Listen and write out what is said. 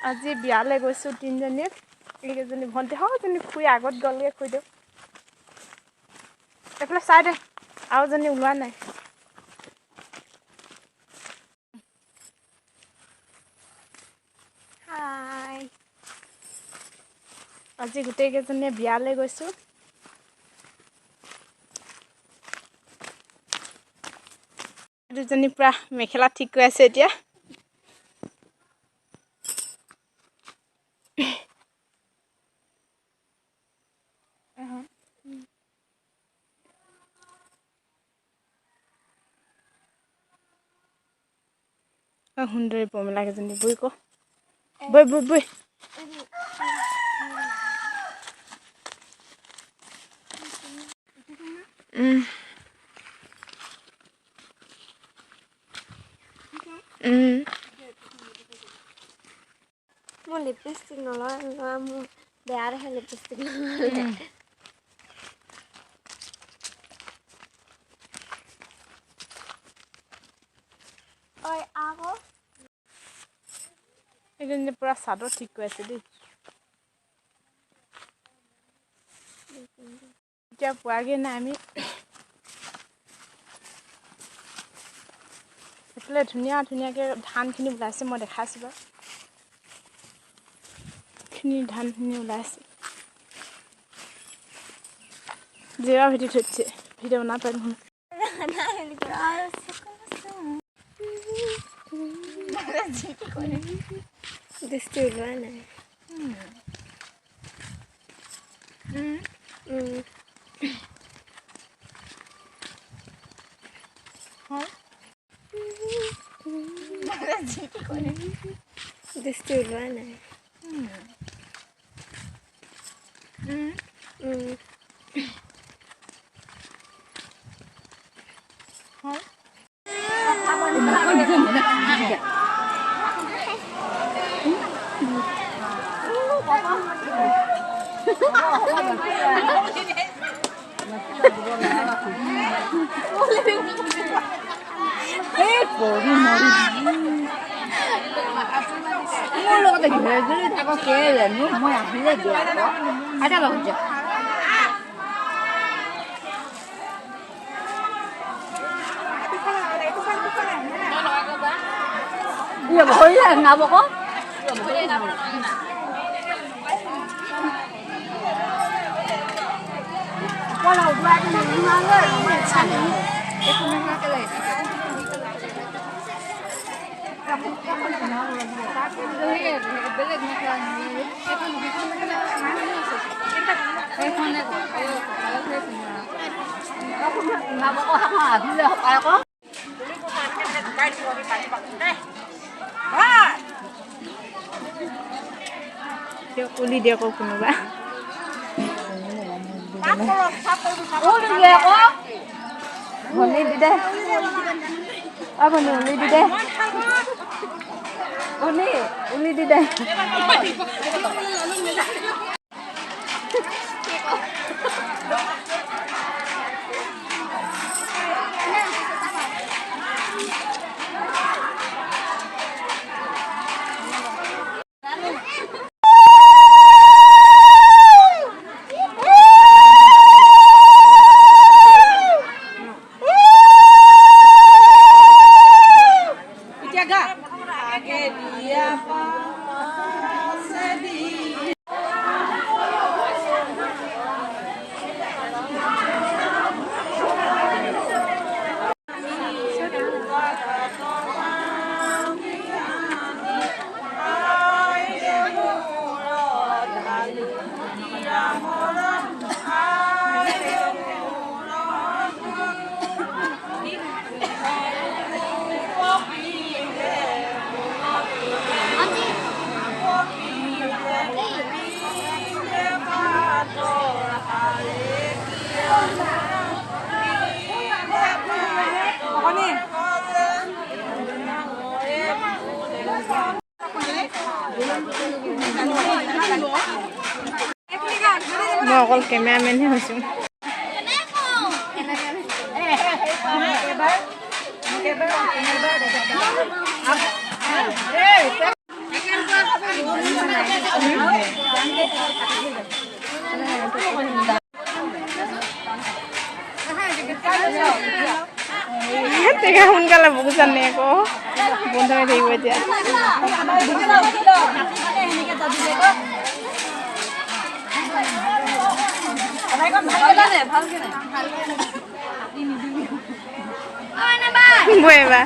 আজি বিয়ালৈ গৈছোঁ তিনিজনীয়ে এইকেইজনী ভণ্টি হওঁজনী খুৰী আগত গ'লগৈ খুৰী দিয়ক এইফালে চাই দে আৰু জনী ওলোৱা নাই হাই আজি গোটেইকেইজনীয়ে বিয়ালৈ গৈছোঁ দুজনী পুৰা মেখেলা ঠিক কৰি আছে এতিয়া সুন্দৰী পমিলা কেইজনী বৈ ক বৈ বৈ বৈ মোৰ লিপষ্টিক নলয় মোৰ বেয়া দেখে লিপষ্টিক নলয় ঐ আকৌ এইজনী পুৰা চাদৰ ঠিক কৰি আছে দেই এতিয়া পোৱাগৈ নাই আমি এইফালে ধুনীয়া ধুনীয়াকৈ ধানখিনি ওলাইছে মই দেখাইছোঁ বাৰু ধানখিনি ওলাইছে জিৰা ভিতৰত থৈছে ভিডিঅ' বনাব পাৰিম দৃষ্টি ওলোৱা নাই দৃষ্টি ওলোৱা নাই উলি দিয়ে আকৌ কোনোবা ভনী দি দে ভনী উলি দি দে ভনী উলি দি দে মই অকল কেমেৰামেনহে হৈছোঁ টেকা সোনকালে বুকুচানে আকৌ বন্ধ হৈ থাকিব এতিয়া বৈ এবাৰ